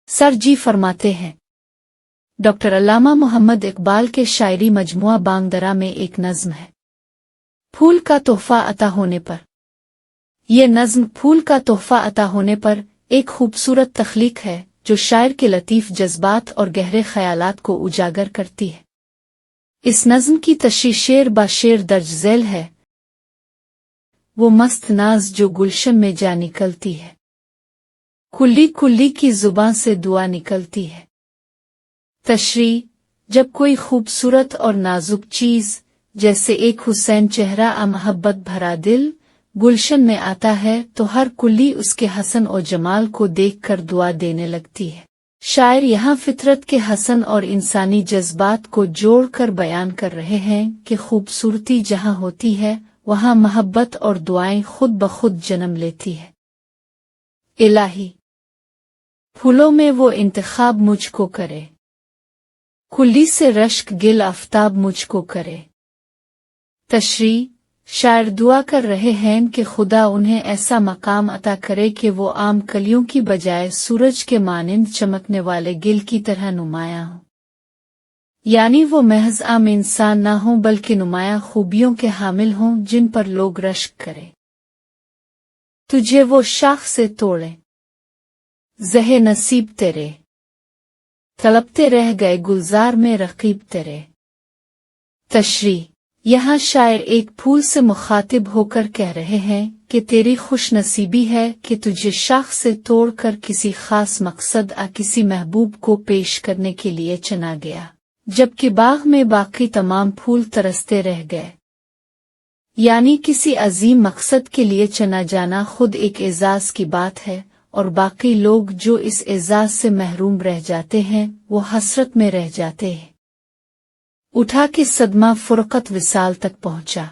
Sir जी फरमाते हैं, doctor अल्लामा मोहम्मद इकबाल के शायरी मजमुआ बांगदरा में एक नज्म है, फूल का तोहफा अता होने पर। ये नज्म फूल का तोहफा अता होने पर एक खूबसूरत तख्लीक है जो शायर के लतीफ़ जज्बात और गहरे ख्यालात को उजागर करती है। इस नज्म की तशरीह शेर बा शेर दर्ज झैल है। वो मस्त नाज जो गुलशन में जा निकलती है, कुल्ली कुल्ली की जुबान से दुआ निकलती है। तशरीह, जब कोई खूबसूरत और नाजुक चीज़ जैसे एक हुसैन चेहरा मोहब्बत भरा दिल गुलशन में आता है तो हर कुल्ली उसके हसन और जमाल को देखकर दुआ देने लगती है। शायर यहाँ फितरत के हसन और इंसानी जज्बात को जोड़कर बयान कर रहे हैं कि खूबसूरती जहाँ होती है वहाँ मोहब्बत और दुआएं खुद ब खुद जन्म लेती है। इलाही, फूलों में वो इंतखाब मुझको करे, कुल्ली से रश्क गिल आफ्ताब मुझको करे। तशरीह, शायर दुआ कर रहे हैं कि खुदा उन्हें ऐसा मकाम अता करे कि वो आम कलियों की बजाय सूरज के मानिंद चमकने वाले गिल की तरह नुमायां हो, यानी वो महज आम इंसान ना हों बल्कि नुमायां खूबियों के हामिल हों जिन पर लोग रश्क करें। तुझे वो शाख से तोड़े, ज़हे नसीब तेरे, तड़पते रह गए गुलजार में रकीब तेरे। तशरीह, यहाँ शायर एक फूल से मुखातिब होकर कह रहे हैं कि तेरी खुश नसीबी है कि तुझे शाख से तोड़कर किसी खास मकसद या किसी महबूब को पेश करने के लिए चुना गया, जबकि बाग में बाकी तमाम फूल तरसते रह गए। यानी किसी अजीम मकसद के लिए चुना जाना खुद एक एजाज की बात है और बाकी लोग जो इस एजाज से महरूम रह जाते हैं वो हसरत में रह जाते हैं। उठा के सदमा फुरकत विसाल तक पहुंचा,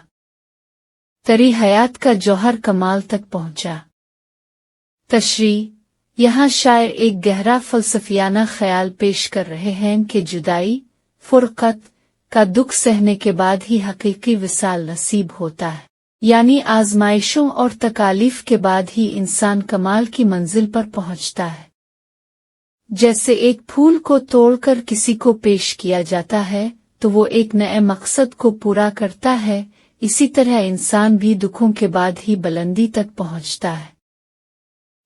तरी हयात का जौहर कमाल तक पहुंचा। तशरीह, यहाँ शायर एक गहरा फलसफियाना ख्याल पेश कर रहे हैं कि जुदाई, फुरकत का दुख सहने के बाद ही हकीकी विसाल नसीब होता है, यानी आजमाइशों और तकालीफ के बाद ही इंसान कमाल की मंजिल पर पहुंचता है। जैसे एक फूल को तोड़कर किसी को पेश किया जाता है तो वो एक नए मकसद को पूरा करता है, इसी तरह इंसान भी दुखों के बाद ही बुलंदी तक पहुंचता है।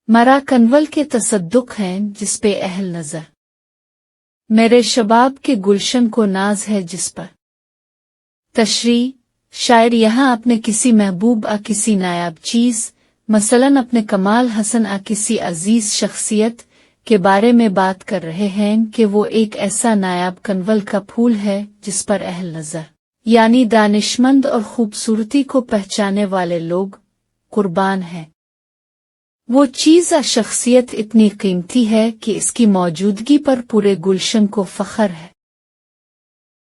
मरा कन्वल के तसद्दुक हैं जिस पे अहल नजर, मेरे शबाब के गुलशन को नाज है जिस पर। तशरीह, शायर यहाँ अपने किसी महबूब या किसी नायाब चीज़ मसलन अपने कमाल हसन या किसी अजीज शख्सियत के बारे में बात कर रहे हैं कि वो एक ऐसा नायाब कन्वल का फूल है जिस पर अहल नजर यानी दानिशमंद और खूबसूरती को पहचाने वाले लोग कुर्बान हैं। वो चीज़ या शख्सियत इतनी कीमती है कि इसकी मौजूदगी पर पूरे गुलशन को फख्र है।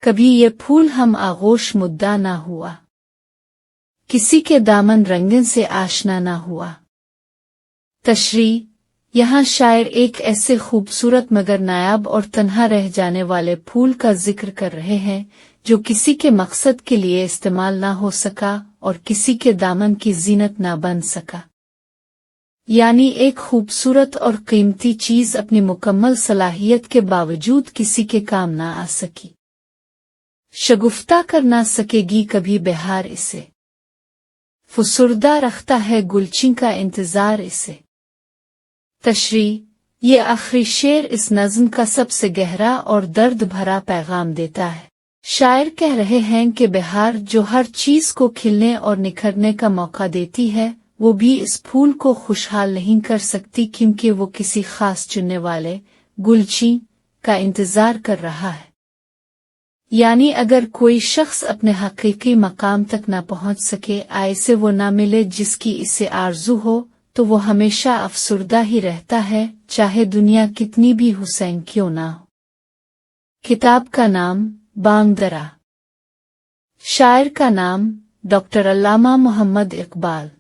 कभी ये फूल हम आगोश मुद्दा ना हुआ, किसी के दामन रंगन से आशना ना हुआ। तशरीह, यहाँ शायर एक ऐसे खूबसूरत मगर नायाब और तन्हा रह जाने वाले फूल का जिक्र कर रहे हैं जो किसी के मकसद के लिए इस्तेमाल ना हो सका और किसी के दामन की जीनत ना बन सका, यानी एक खूबसूरत और कीमती चीज़ अपनी मुकम्मल सलाहियत के बावजूद किसी के काम ना आ सकी, शगुफ्ता कर ना सकेगी कभी बहार इसे, फुसुर्दा रखता है गुलचिं का इंतजार इसे। तशरीह, ये आखिरी शेर इस नज़्म का सबसे गहरा और दर्द भरा पैगाम देता है। शायर कह रहे हैं कि बहार जो हर चीज़ को खिलने और निखरने का मौका देती है वो भी इस फूल को खुशहाल नहीं कर सकती क्योंकि वो किसी खास चुनने वाले गुलचिं का इंतजार कर रहा है। यानी अगर कोई शख्स अपने हकीकी मकाम तक न पहुंच सके, ऐसे वो ना मिले जिसकी इसे आरजू हो, तो वो हमेशा अफसुर्दा ही रहता है चाहे दुनिया कितनी भी हुसैन क्यों ना हो। किताब का नाम बांगदरा, शायर का नाम डॉक्टर अल्लामा मोहम्मद इकबाल।